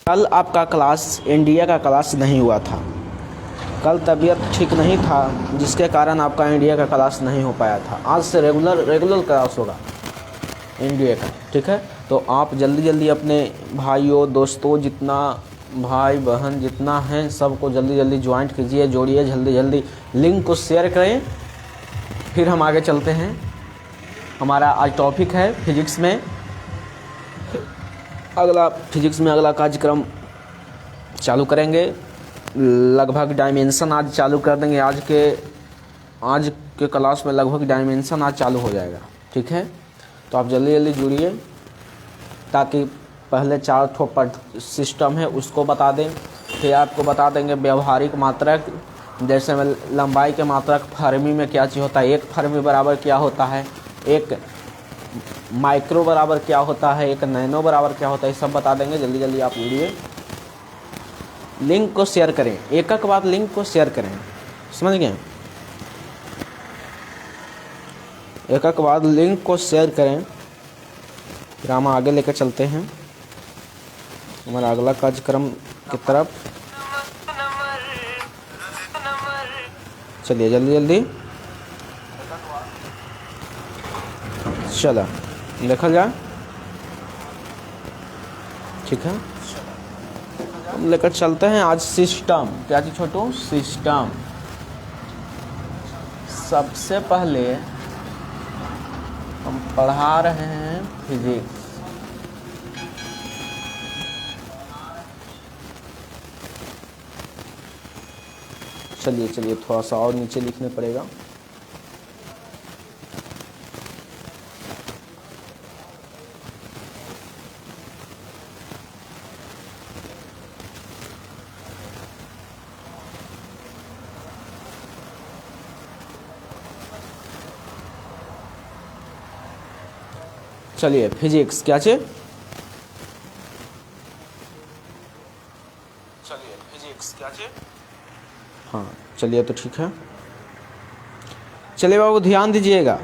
कल आपका Claas India का क्लास नहीं हुआ था। कल तबीयत ठीक नहीं था जिसके कारण आपका इंडिया का क्लास नहीं हो पाया था। आज से रेगुलर क्लास होगा इंडिया का, ठीक है। तो आप जल्दी जल्दी अपने भाइयों दोस्तों जितना भाई बहन जितना हैं सबको जल्दी जल्दी ज्वाइंट कीजिए, जोड़िए, जल्दी जल्दी लिंक को शेयर करें। फिर हम आगे चलते हैं। हमारा आज टॉपिक है फिजिक्स में अगला कार्यक्रम चालू करेंगे। लगभग डायमेंशन आज चालू कर देंगे। आज के क्लास में लगभग डायमेंशन आज चालू हो जाएगा, ठीक है। तो आप जल्दी जल्दी जुड़िए ताकि पहले 4 ठो सिस्टम है उसको बता दें। फिर आपको बता देंगे व्यवहारिक मात्रक, जैसे में लंबाई के मात्रक फर्मी में क्या चीज़ होता है, 1 फर्मी बराबर क्या होता है, 1 माइक्रो बराबर क्या होता है, 1 नैनो बराबर क्या होता है, सब बता देंगे। जल्दी जल्दी आप जुड़िए, लिंक को शेयर करें, एक बार लिंक को शेयर करें, समझ गए। एक बार लिंक को शेयर करें। फिर हम आगे लेकर चलते हैं हमारा अगला कार्यक्रम की तरफ। चलिए जल्दी जल्दी चलो देखा जाए, ठीक है। हम लेकर चलते हैं आज सिस्टम। क्या चीज छोटू? सिस्टम। सबसे पहले हम पढ़ा रहे हैं फिजिक्स। चलिए थोड़ा सा और नीचे लिखने पड़ेगा। चलिए फिजिक्स क्या चीज? चलिए फिजिक्स क्या चीज? हाँ चलिए तो ठीक है। चलिए बाबू ध्यान दीजिएगा,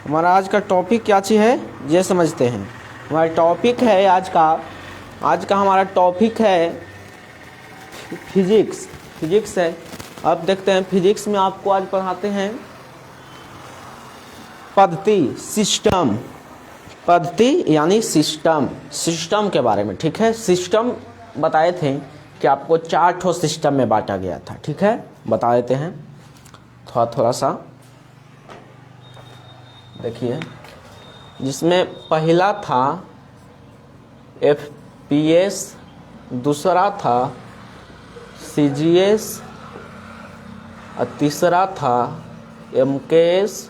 हमारा आज का टॉपिक क्या चीज़ है ये समझते हैं। हमारा टॉपिक है आज का हमारा टॉपिक है फिजिक्स है। अब देखते हैं फिजिक्स में आपको आज पढ़ाते हैं पद्धति यानी सिस्टम के बारे में, ठीक है। सिस्टम बताए थे कि आपको 4 ठो सिस्टम में बांटा गया था, ठीक है। बता देते हैं थोड़ा सा देखिए, जिसमें पहला था FPS, दूसरा था CGS और तीसरा था MKS।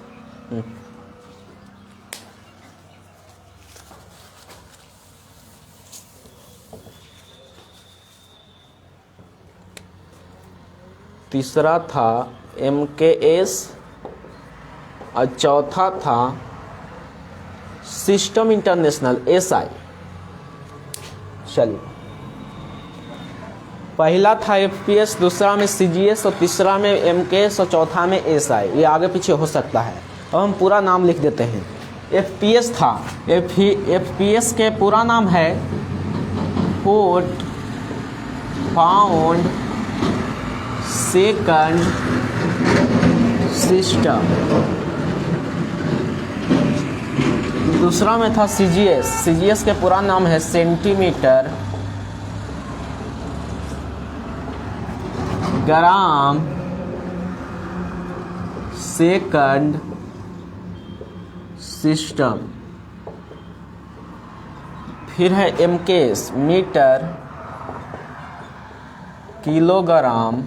तीसरा था MKS और चौथा था सिस्टम इंटरनेशनल SI। चलिए, पहला था FPS, दूसरा में CGS और तीसरा में MKS और चौथा में SI। ये आगे पीछे हो सकता है। अब हम पूरा नाम लिख देते हैं। FPS था, FPS के पूरा नाम है फुट पाउंड सेकंड सिस्टम। दूसरा में था CGS के पूरा नाम है सेंटीमीटर ग्राम सेकंड सिस्टम। फिर है MKS, metre kilogram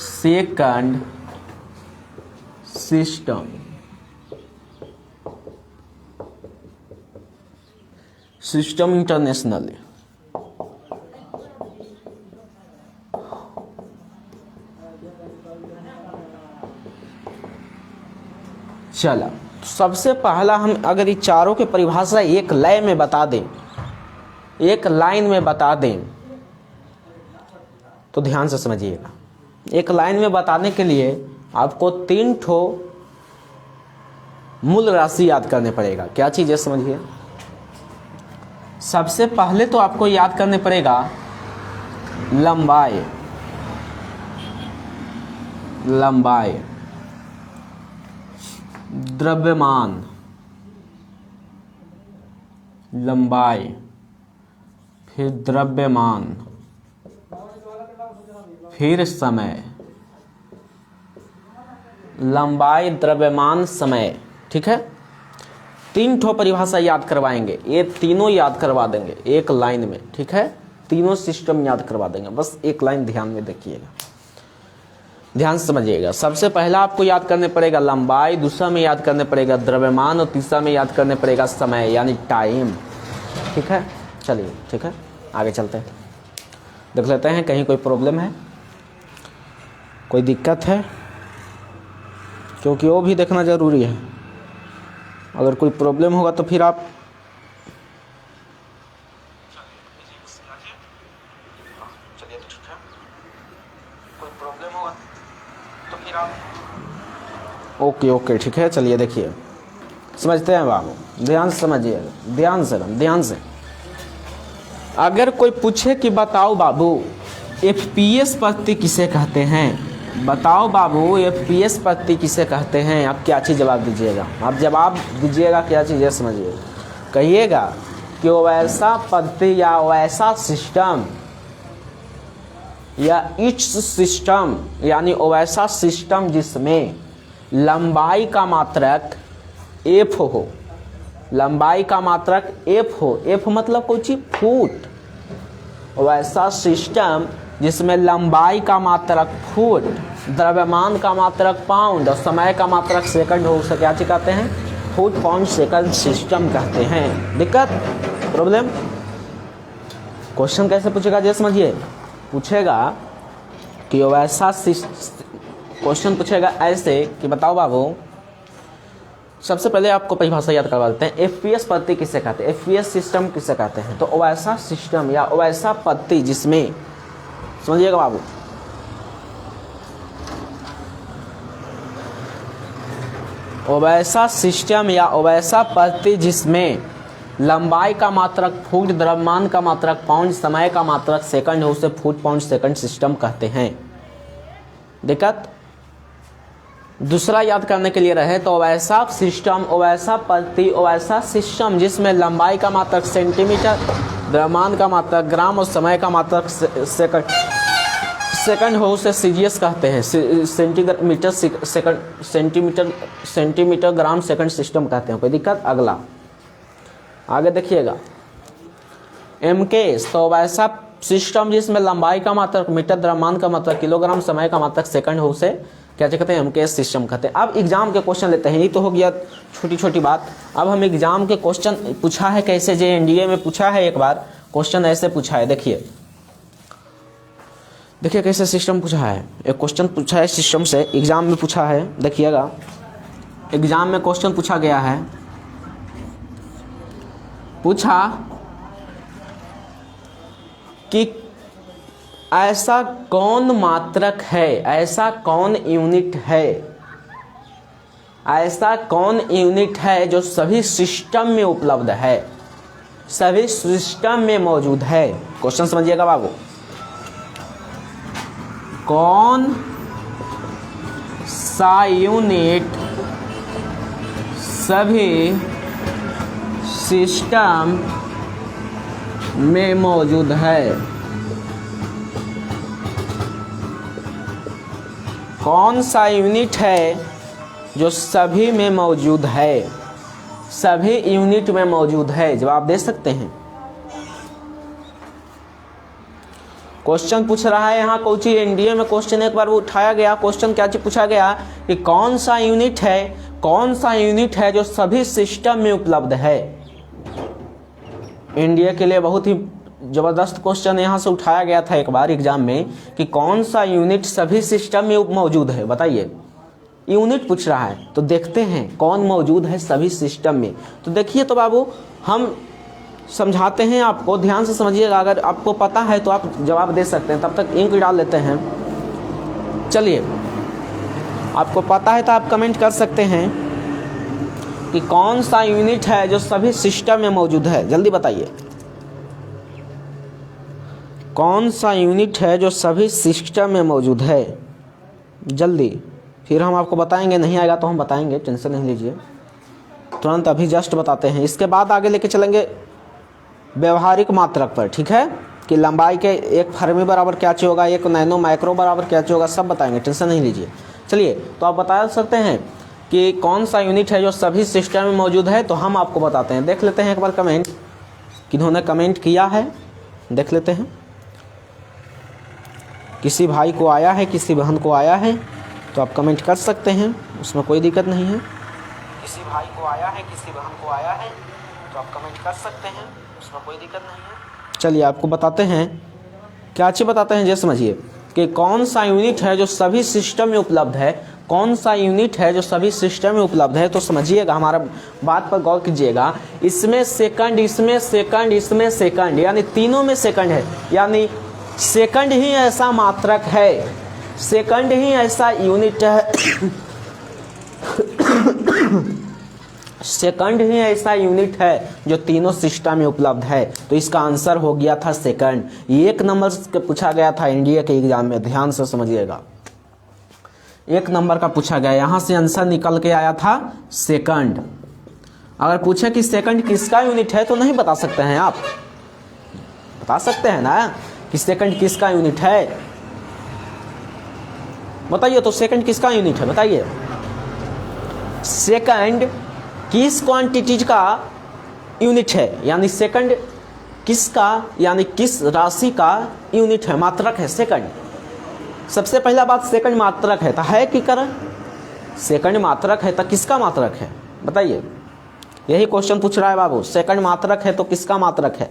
second system. System international. चला, सबसे पहला हम अगर ये चारों के परिभाषा एक लय में बता दें, एक लाइन में बता दें तो ध्यान से समझिएगा। एक लाइन में बताने के लिए आपको 3 ठो मूल राशि याद करने पड़ेगा। क्या चीज़ है समझिए, सबसे पहले तो आपको याद करने पड़ेगा लंबाई, लंबाई, द्रव्यमान, लंबाई, फिर द्रव्यमान, फिर समय, लंबाई, द्रव्यमान, समय। ठीक है, 3 ठो परिभाषा याद करवाएंगे, ये तीनों याद करवा देंगे एक लाइन में। ठीक है, तीनों सिस्टम याद करवा देंगे, बस एक लाइन ध्यान में देखिएगा, ध्यान से समझिएगा। सबसे पहला आपको याद करने पड़ेगा लंबाई, दूसरा में याद करने पड़ेगा द्रव्यमान और तीसरा में याद करने पड़ेगा समय यानी टाइम। ठीक है, चलिए ठीक है, आगे चलते हैं, देख लेते हैं कहीं कोई प्रॉब्लम है, कोई दिक्कत है, क्योंकि वो भी देखना जरूरी है। अगर कोई प्रॉब्लम होगा तो फिर आप ओके ठीक है। चलिए देखिए, समझते हैं बाबू, ध्यान से समझिएगा, ध्यान से। अगर कोई पूछे कि बताओ बाबू एफपीएस पद्धति किसे कहते हैं, बताओ बाबू एफपीएस पद्धति किसे कहते हैं, आप क्या चीज़ जवाब दीजिएगा? आप जवाब दीजिएगा क्या चीज़ है, समझिएगा, कहिएगा कि वैसा पद्धति या वैसा सिस्टम या इच सिस्टम यानी वैसा सिस्टम जिसमें लंबाई का मात्रक एफ हो, लंबाई का मात्रक एफ हो, एफ मतलब कुछ फुट, वैसा सिस्टम जिसमें लंबाई का मात्रक फुट, द्रव्यमान का मात्रक पाउंड और समय का मात्रक सेकंड हो, उसे क्या कहते हैं, फुट पाउंड सेकंड सिस्टम कहते हैं। दिक्कत, प्रॉब्लम? क्वेश्चन कैसे पूछेगा ये समझिए, पूछेगा कि वैसा क्वेश्चन पूछेगा ऐसे कि बताओ बाबू, सबसे पहले आपको परिभाषा याद करवा देते हैं, एफपीएस पद्धति किसे कहते हैं, एफपीएस सिस्टम किसे कहते हैं। तो वैसा सिस्टम या वैसा पद्धति जिसमें, समझिएगा बाबू, वैसा सिस्टम या वैसा पद्धति जिसमें लंबाई का मात्रक फुट, द्रव्यमान का मात्रक पाउंड, समय का मात्रक सेकंड हो, उसे फुट पाउंड सेकंड सिस्टम कहते हैं। दिक्कत? दूसरा याद करने के लिए रहे तो वैसा सिस्टम, वैसा पद्धति, वैसा सिस्टम जिसमें लंबाई का मात्रक सेंटीमीटर, द्रव्यमान का मात्रक ग्राम और समय का मात्रक सेकंड हो, उसे सीजीएस कहते हैं, centimetre second, centimetre gram second system कहते हैं। कोई दिक्कत? अगला आगे देखिएगा, एमकेएस, तो वैसा सिस्टम जिसमें लंबाई का मात्रक मीटर, द्रव्यमान का मात्रक किलोग्राम, समय का मात्रक सेकंड हो, उसे क्या कहते हैं, एमकेएस सिस्टम कहते हैं। अब एग्जाम के क्वेश्चन लेते हैं, ये तो हो गया छोटी छोटी बात। अब हम एग्जाम के क्वेश्चन पूछा है कैसे, जे एनडीए में पूछा है एक बार क्वेश्चन ऐसे पूछा है, देखिए कैसे सिस्टम पूछा है। एक क्वेश्चन पूछा है सिस्टम से, एग्जाम में पूछा है, देखिएगा एग्जाम में क्वेश्चन पूछा गया है, पूछा कि ऐसा कौन मात्रक है, ऐसा कौन यूनिट है, ऐसा कौन यूनिट है जो सभी सिस्टम में उपलब्ध है, सभी सिस्टम में मौजूद है। क्वेश्चन समझिएगा बाबू, कौन सा यूनिट सभी सिस्टम में मौजूद है, कौन सा यूनिट है जो सभी में मौजूद है, सभी यूनिट में मौजूद है, जवाब दे सकते हैं। क्वेश्चन पूछ रहा है यहाँ कोची एनडीए में, क्वेश्चन एक बार वो उठाया गया, क्वेश्चन क्या चीज पूछा गया कि कौन सा यूनिट है, कौन सा यूनिट है जो सभी सिस्टम में उपलब्ध है। इंडिया के लिए बहुत ही जबरदस्त क्वेश्चन यहाँ से उठाया गया था एक बार एग्जाम में कि कौन सा यूनिट सभी सिस्टम में मौजूद है, बताइए, यूनिट पूछ रहा है। तो देखते हैं कौन मौजूद है सभी सिस्टम में। तो देखिए तो बाबू हम समझाते हैं आपको, ध्यान से समझिएगा, अगर आपको पता है तो आप जवाब दे सकते हैं, तब तक इंक डाल लेते हैं। चलिए, आपको पता है तो आप कमेंट कर सकते हैं कि कौन सा यूनिट है जो सभी सिस्टम में मौजूद है, जल्दी बताइए। कौन सा यूनिट है जो सभी सिस्टम में मौजूद है? जल्दी, फिर हम आपको बताएंगे, नहीं आएगा तो हम बताएंगे, टेंशन नहीं लीजिए, तुरंत अभी जस्ट बताते हैं। इसके बाद आगे लेके चलेंगे व्यवहारिक मात्रक पर, ठीक है, कि लंबाई के एक फर्मी बराबर क्या चाहिए होगा, एक नैनो माइक्रो बराबर क्या चाहिए होगा, सब बताएंगे, टेंशन नहीं लीजिए। चलिए, तो आप बता सकते हैं कि कौन सा यूनिट है जो सभी सिस्टम में मौजूद है, तो हम आपको बताते हैं। देख लेते हैं एक बार कमेंट, किन्होंने कमेंट किया है, देख लेते हैं। किसी भाई को आया है, किसी बहन को आया है, तो आप कमेंट कर सकते हैं, उसमें कोई दिक्कत नहीं है। किसी भाई को आया है, किसी बहन को आया है, तो आप कमेंट कर सकते हैं, उसमें कोई दिक्कत नहीं है। चलिए आपको बताते हैं, क्या अच्छे बताते हैं, जैसे समझिए कि कौन सा यूनिट है जो सभी सिस्टम में उपलब्ध है, कौन सा यूनिट है जो सभी सिस्टम में उपलब्ध है। तो समझिएगा, हमारा बात पर गौर कीजिएगा, इसमें सेकंड, इसमें सेकंड, इसमें सेकंड, यानी तीनों में सेकंड है, यानी सेकंड ही ऐसा मात्रक है, सेकंड ही ऐसा यूनिट है सेकंड ही ऐसा यूनिट है जो तीनों सिस्टम में उपलब्ध है। तो इसका आंसर हो गया था सेकंड। ये 1 नंबर का पूछा गया था एनडीए के एग्जाम में, ध्यान से समझिएगा, 1 नंबर का पूछा गया, यहां से आंसर निकल के आया था सेकंड। अगर पूछे कि सेकंड किसका यूनिट है तो नहीं बता सकते हैं आप, बता सकते हैं ना कि सेकंड किसका यूनिट है, बताइए। तो सेकंड किसका यूनिट है बताइए? सेकंड किस क्वांटिटीज का यूनिट है, यानी सेकंड किसका, यानी किस राशि का यूनिट है, मात्रक है सेकंड। सबसे पहला बात, सेकंड मात्रक है, तो है कि कर सेकंड मात्रक है तो किसका मात्रक है बताइए? यही क्वेश्चन पूछ रहा है बाबू, सेकंड मात्रक है तो किसका मात्रक है?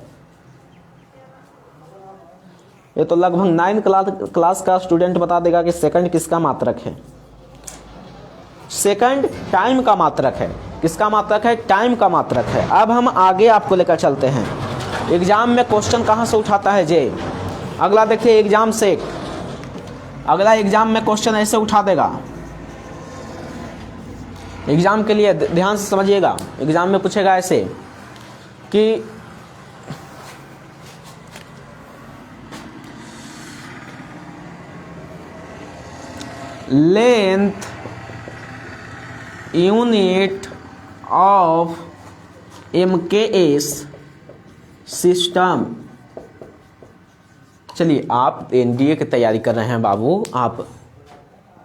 ये तो लगभग 9 क्लास का स्टूडेंट बता देगा कि सेकंड किसका मात्रक है। सेकंड टाइम का मात्रक है, किसका मात्रक है? टाइम का मात्रक है। अब हम आगे आपको लेकर चलते हैं, एग्जाम में क्वेश्चन कहां से उठाता है जे। अगला देखिए एग्जाम से, अगला एग्जाम में क्वेश्चन ऐसे उठा देगा, एग्जाम के लिए ध्यान से समझिएगा, एग्जाम में पूछेगा ऐसे कि length unit of MKS system. चलिए, आप एनडीए की तैयारी कर रहे हैं बाबू, आप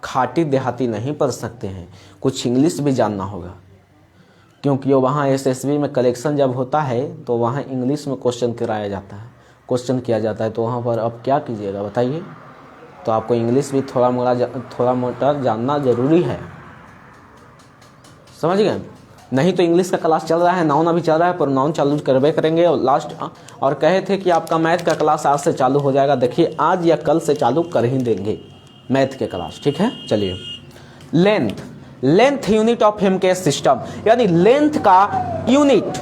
खाटी देहाती नहीं पढ़ सकते हैं, कुछ इंग्लिश भी जानना होगा, क्योंकि वहाँ SSB में कलेक्शन जब होता है तो वहाँ इंग्लिश में क्वेश्चन कराया जाता है, क्वेश्चन किया जाता है, तो वहाँ पर अब क्या कीजिएगा बताइए? तो आपको इंग्लिश भी थोड़ा मोटा जानना जरूरी है, समझ गए? नहीं तो इंग्लिश का क्लास चल रहा है, नाउन अभी चल रहा है, पर नाउन चालू करवे करेंगे और लास्ट, और कहे थे कि आपका मैथ का क्लास आज से चालू हो जाएगा, देखिए आज या कल से चालू कर ही देंगे मैथ के क्लास, ठीक है। चलिए, length, length unit of MKS system, यानी लेंथ का यूनिट,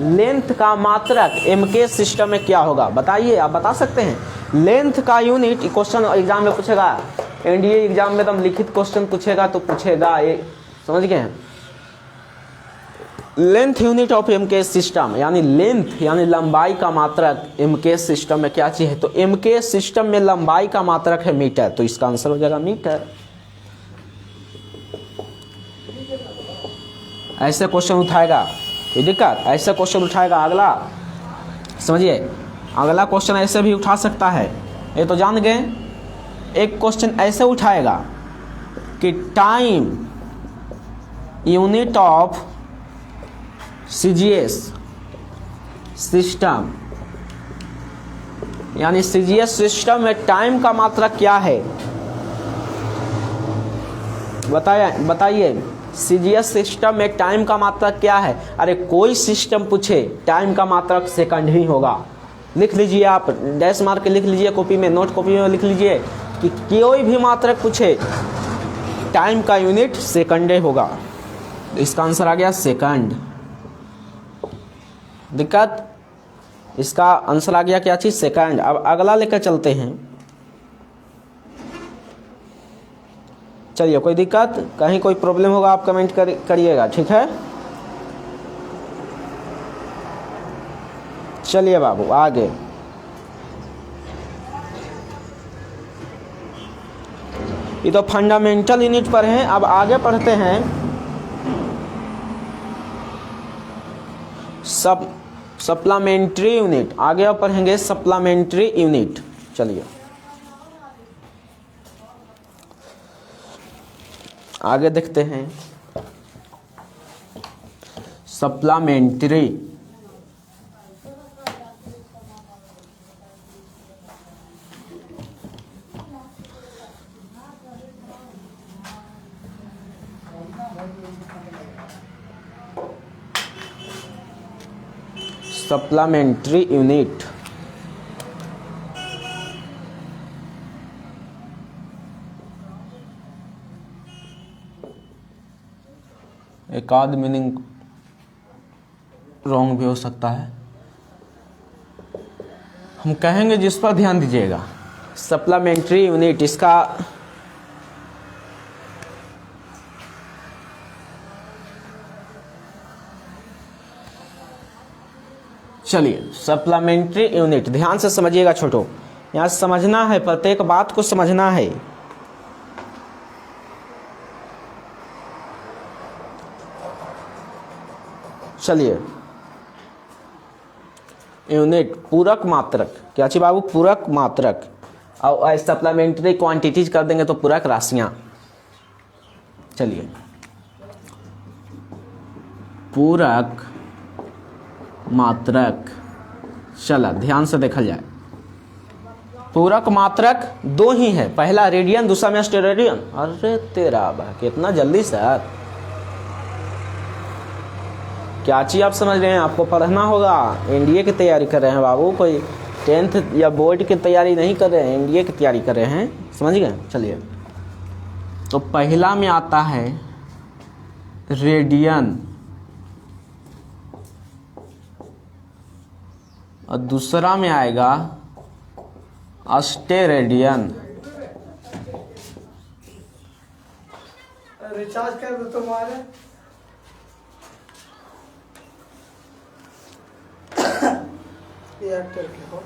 लेंथ का मात्रक MKS सिस्टम में क्या होगा बताइए? आप बता सकते हैं लेंथ का यूनिट? क्वेश्चन एग्जाम में पूछेगा, एनडीए एग्जाम में एकदम लिखित क्वेश्चन पूछेगा तो पूछेगा, ये समझ गए हैं? Length unit of MKS system, यानी लेंथ यानी लंबाई का मात्रक MKS सिस्टम में क्या चीज है? तो MKS सिस्टम में लंबाई का मात्रक है मीटर, तो इसका आंसर हो जाएगा मीटर। ऐसे क्वेश्चन उठाएगा, कोई दिक्कत? ऐसे क्वेश्चन उठाएगा। अगला समझिए, अगला क्वेश्चन ऐसे भी उठा सकता है, ये तो जान गए। एक क्वेश्चन ऐसे उठाएगा कि time unit of CGS system, यानी CGS सिस्टम में टाइम का मात्रक क्या है बताइए? CGS सिस्टम में टाइम का मात्रक क्या है? अरे कोई सिस्टम पूछे, टाइम का मात्रक सेकंड ही होगा। लिख लीजिए, आप डैश मार के लिख लीजिए कॉपी में, नोट कॉपी में लिख लीजिए कि कोई भी मात्रक पूछे, टाइम का यूनिट सेकंड होगा। इसका आंसर आ गया सेकंड। दिक्कत? इसका आंसर आ गया क्या चीज? सेकंड। अब अगला लेकर चलते हैं। चलिए, कोई दिक्कत, कहीं कोई प्रॉब्लम होगा आप कमेंट करिएगा, ठीक है। चलिए बाबू आगे, ये तो फंडामेंटल यूनिट पर हैं। अब आगे पढ़ते हैं सप्लीमेंट्री यूनिट। आगे अब पढ़ेंगे सप्लीमेंट्री यूनिट। चलिए आगे देखते हैं सप्लीमेंट्री। सप्लीमेंट्री यूनिट एक आध मीनिंग रॉन्ग भी हो सकता है, हम कहेंगे जिस पर ध्यान दीजिएगा। सप्लीमेंट्री यूनिट, इसका चलिए सप्लीमेंट्री यूनिट ध्यान से समझिएगा छोटो, यहाँ समझना है, प्रत्येक बात को समझना है। चलिए यूनिट पूरक मात्रक, क्या चाहिए बाबू? पूरक मात्रक। और सप्लीमेंट्री क्वांटिटीज कर देंगे तो पूरक राशियां। चलिए पूरक मात्रक, चला ध्यान से देखा जाए। पूरक मात्रक दो ही है, पहला रेडियन, दूसरा में स्टेरेडियन। अरे तेरा बा कितना जल्दी सर, क्या चीज आप समझ रहे हैं? आपको पढ़ना होगा। एनडीए की तैयारी कर रहे हैं बाबू, कोई 10th या बोर्ड की तैयारी नहीं कर रहे हैं, एनडीए की तैयारी कर रहे हैं, समझ गए? चलिए तो पहला में आता है रेडियन और दूसरा में आएगा स्टेरेडियन। रिचार्ज कर दो तुम्हारे एयरटेल के हो।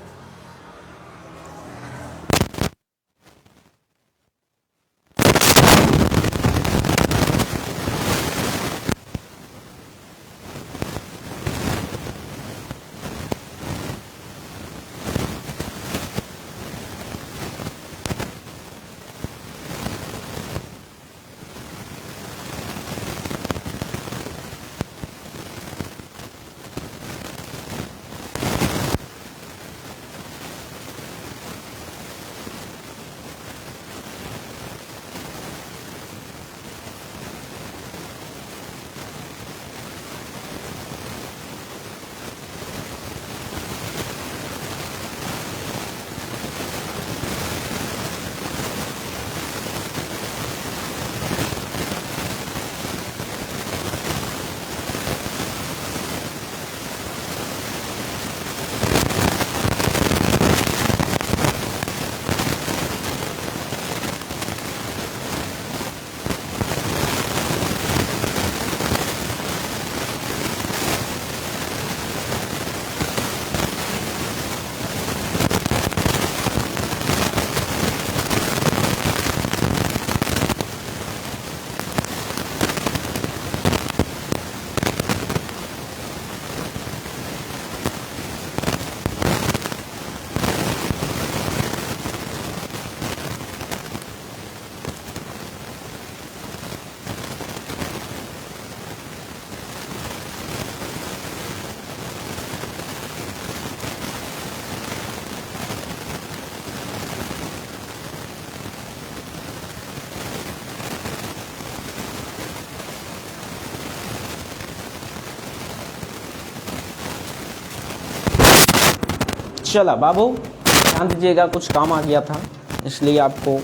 चला बाबू ध्यान दीजिएगा, कुछ काम आ गया था इसलिए आपको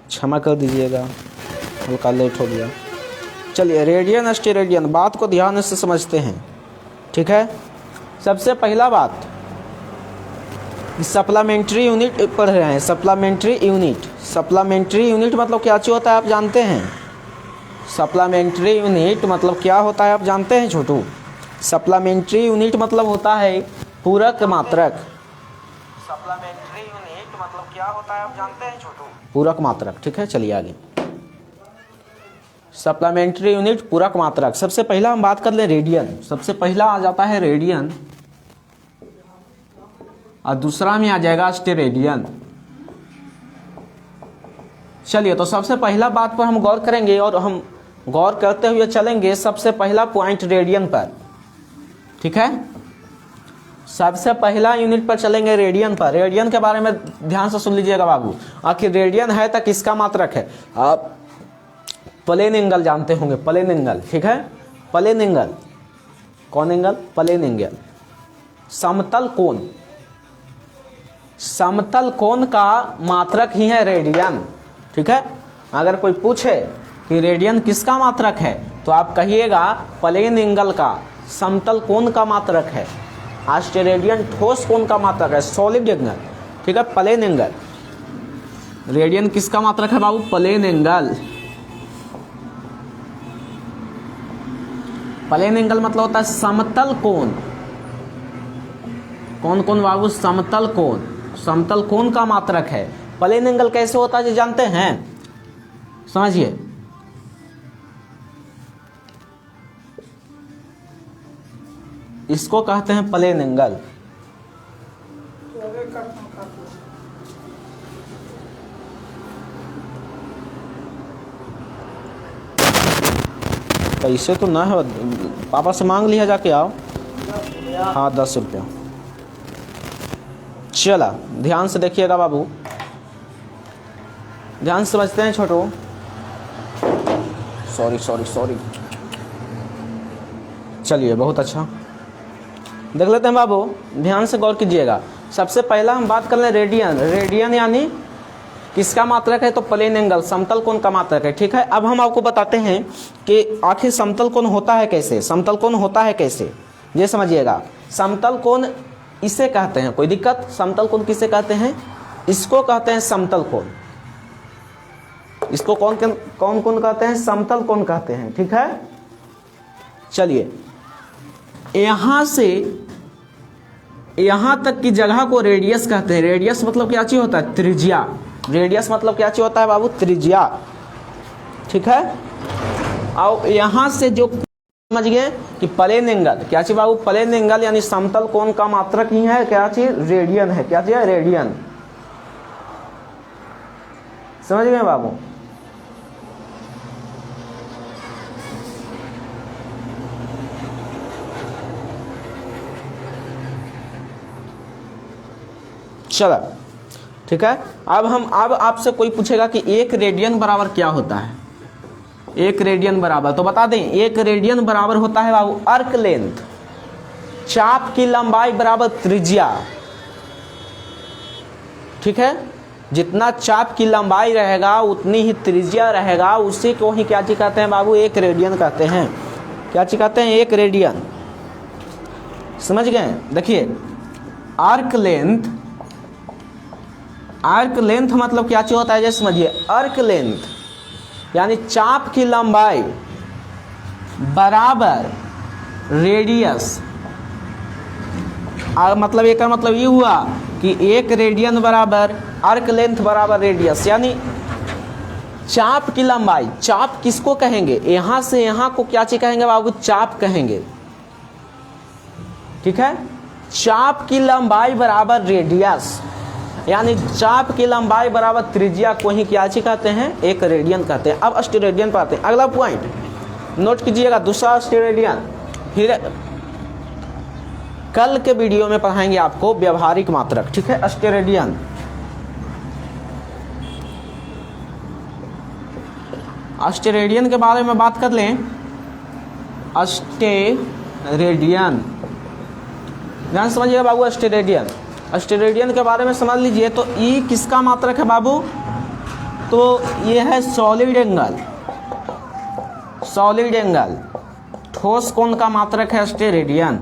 क्षमा कर दीजिएगा, हल्का लेट हो गया। चलिए रेडियन स्टेरेडियन, बात को ध्यान से समझते हैं, ठीक है? सबसे पहला बात, सप्लीमेंट्री यूनिट पढ़ रहे हैं। सप्लीमेंट्री यूनिट, सप्लीमेंट्री यूनिट मतलब क्या चीज़ होता है आप जानते हैं? सप्लीमेंट्री यूनिट मतलब क्या होता है आप जानते हैं छोटू? सप्लीमेंट्री यूनिट मतलब होता है पूरक मात्रक। सप्लीमेंट्री यूनिट मतलब क्या होता है आप जानते हैं छोटू? पूरक मात्रक। ठीक है, चलिए आगे। सप्लीमेंट्री यूनिट पूरक मात्रक। सबसे पहला हम बात कर ले रेडियन। सबसे पहला आ जाता है रेडियन और दूसरा में आ जाएगा स्टेरेडियन। चलिए, तो सबसे पहला बात पर हम गौर करेंगे और हम गौर करते हुए चलेंगे सबसे पहला पॉइंट रेडियन पर। ठीक है, सबसे पहला यूनिट पर चलेंगे रेडियन पर। रेडियन के बारे में ध्यान से सुन लीजिएगा बाबू। आखिर रेडियन है तो किसका मात्रक है? आप प्लेन एंगल जानते होंगे, प्लेन एंगल। ठीक है, प्लेन एंगल। कौन एंगल? Plane angle. समतल कोण, समतल कोण का मात्रक ही है रेडियन। ठीक है, अगर कोई पूछे कि रेडियन किसका मात्रक है तो आप कहिएगा प्लेन एंगल का, समतल कोण का मात्रक है। ऑस्टेरेडियन ठोस कोण का मात्रक है, सॉलिड एंगल। ठीक है, प्लेन एंगल। रेडियन किसका मात्रक है बाबू? Plane angle. प्लेन एंगल मतलब होता है समतल कोण। कौन कौन बाबू? समतल कोण। समतल कोण का मात्रक है। प्लेन एंगल कैसे होता है जानते हैं? समझिए, इसको कहते हैं प्लेन एंगल। पैसे तो ना है, पापा से मांग लिया, जाके आओ। हाँ, 10 रुपया। चला, ध्यान से देखिएगा बाबू, ध्यान से समझते हैं छोटो। Sorry sorry sorry. चलिए, बहुत अच्छा, देख लेते हैं बाबू, ध्यान से गौर कीजिएगा। सबसे पहला हम बात कर लें रेडियन। रेडियन यानी किसका मात्रक है? तो प्लेन एंगल, समतल कोण का मात्रक है। ठीक है, अब हम आपको बताते हैं कि आखिर समतल कोण होता है कैसे। समतल कोण होता है कैसे, ये समझिएगा। समतल कोण इसे कहते हैं, कोई दिक्कत? समतल कोण किसे कहते हैं? इसको कहते हैं समतल कोण। इसको कौन कौन कौन कहते हैं? समतल कोण कहते हैं। ठीक है, चलिए, यहां से यहां तक की जगह को रेडियस कहते हैं। रेडियस मतलब क्या चीज होता है? त्रिज्या। रेडियस मतलब क्या चीज होता है बाबू? त्रिज्या। ठीक है, और यहां से जो समझ गए कि प्लेन एंगल क्या चीज बाबू? प्लेन एंगल यानी समतल कोण का मात्रक ही है क्या चीज? रेडियन है। क्या चीज है? रेडियन। समझ गए बाबू? चलो, ठीक है। अब आपसे कोई पूछेगा कि 1 रेडियन बराबर क्या होता है? 1 रेडियन बराबर, तो बता दें 1 रेडियन बराबर होता है बाबू आर्क लेंथ, चाप की लंबाई बराबर त्रिज्या। ठीक है, जितना चाप की लंबाई रहेगा उतनी ही त्रिज्या रहेगा, उसी को ही क्या चीज कहते हैं बाबू? 1 रेडियन कहते हैं। क्या चीज कहते हैं? 1 रेडियन। समझ गए? देखिए, आर्क लेंथ, आर्क लेंथ मतलब क्या चीज होता है? जैसे समझिए, आर्क लेंथ यानी चाप की लंबाई बराबर रेडियस। मतलब एक मतलब ये हुआ कि 1 रेडियन बराबर आर्क लेंथ बराबर रेडियस, यानी चाप की लंबाई। चाप किसको कहेंगे? यहां से यहां को क्या चीज कहेंगे बाबू? चाप कहेंगे। ठीक है, चाप की लंबाई बराबर रेडियस, यानी चाप की लंबाई बराबर त्रिज्या को ही क्या चीज कहते हैं? 1 रेडियन कहते हैं। अब स्टेरेडियन पर आते हैं। अगला पॉइंट नोट कीजिएगा, दूसरा स्टेरेडियन। फिर कल के वीडियो में पढ़ाएंगे आपको व्यवहारिक मात्रक। ठीक है, स्टेरेडियन। स्टेरेडियन के बारे में बात कर लें। स्टेरेडियन, ध्यान समझिएगा बाबू। स्टेरेडियन, स्टेरेडियन के बारे में समझ लीजिए। तो ई किसका मात्रक है बाबू? तो ये है सॉलिड एंगल। सॉलिड एंगल, ठोस कोण का मात्रक है स्टेरेडियन।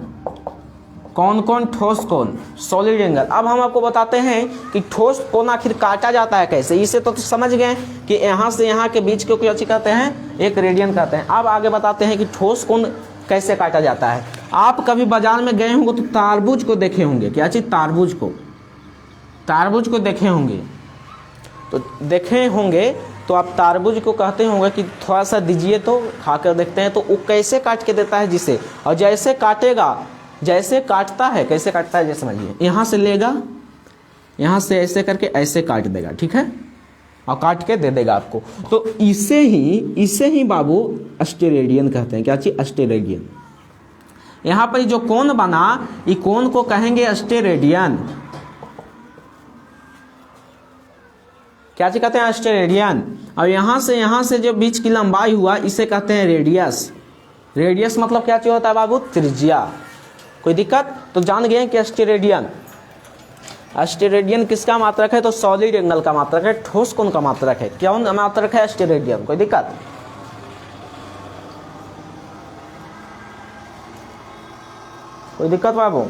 कौन कौन? ठोस कोण, सॉलिड एंगल। अब हम आपको बताते हैं कि ठोस कोण आखिर काटा जाता है कैसे। इसे तो समझ गए कि यहाँ से यहाँ के बीच को क्या कहते हैं? 1 रेडियन कहते हैं। अब आगे बताते हैं कि ठोस कोण कैसे काटा जाता है। आप कभी बाजार में गए होंगे तो तारबूज को देखे होंगे। क्या चीज? तारबूज को, तारबूज को देखे होंगे। तो देखे होंगे तो आप तारबूज को कहते होंगे कि थोड़ा सा दीजिए तो खा कर देखते हैं, तो वो कैसे काट के देता है जिसे, और जैसे काटेगा, जैसे काटता है, कैसे काटता है जैसे समझिए, यहाँ से लेगा, यहाँ से ऐसे करके ऐसे काट देगा, ठीक है, और काट के दे देगा आपको। तो इसे ही बाबू अस्टेरेडियन कहते हैं। क्या चीज? अस्टेरेडियन। यहाँ पर जो कोन बना, ये कोन को कहेंगे अस्टेरेडियन। क्या चीज कहते हैं? अस्टेरेडियन। और यहाँ से जो बीच की लंबाई हुआ इसे कहते हैं रेडियस। रेडियस मतलब क्या चीज होता है बाबू? त्रिज्या। कोई दिक्कत? तो जान गए कि अस्टेरेडियन, अस्टेरेडियन किसका मात्रक है? तो सॉलिड एंगल का मात्रक है, ठोस कोण का मात्रक है। क्या मात्रक है? अस्टेरेडियन। कोई दिक्कत? कोई दिक्कत बाबू?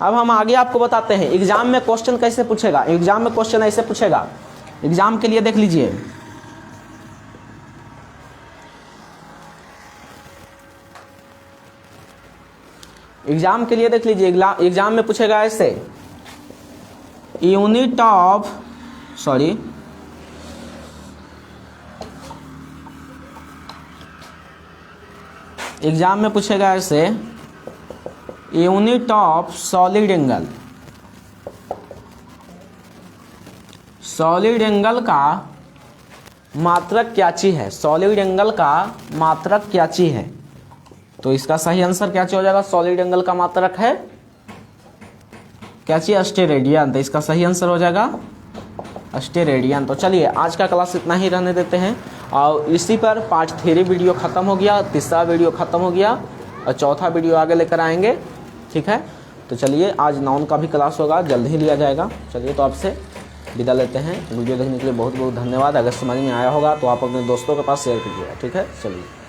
अब हम आगे आपको बताते हैं एग्जाम में क्वेश्चन कैसे पूछेगा। एग्जाम में क्वेश्चन ऐसे पूछेगा। एग्जाम के लिए देख लीजिए, एग्जाम के लिए देख लीजिए, एग्जाम में पूछेगा ऐसे, यूनिट ऑफ एग्जाम में पूछेगा ऐसे, unit of solid angle. Solid angle का मात्रक क्या चीज है? सॉलिड एंगल का मात्रक क्या चीज है? तो इसका सही आंसर क्या चीज हो जाएगा? सॉलिड एंगल का मात्रक है क्या चीज? अस्टेरेडियन। तो इसका सही आंसर हो जाएगा अस्टेरेडियन। तो चलिए आज का क्लास इतना ही रहने देते हैं, और इसी पर पार्ट 3 वीडियो खत्म हो गया, तीसरा वीडियो खत्म हो गया, और चौथा वीडियो आगे लेकर आएंगे, ठीक है। तो चलिए आज नाउन का भी क्लास होगा, जल्द ही लिया जाएगा। चलिए तो आपसे विदा लेते हैं। वीडियो देखने के लिए बहुत बहुत धन्यवाद। अगर समझ में आया होगा तो आप अपने दोस्तों के पास शेयर कीजिएगा, ठीक है। चलिए।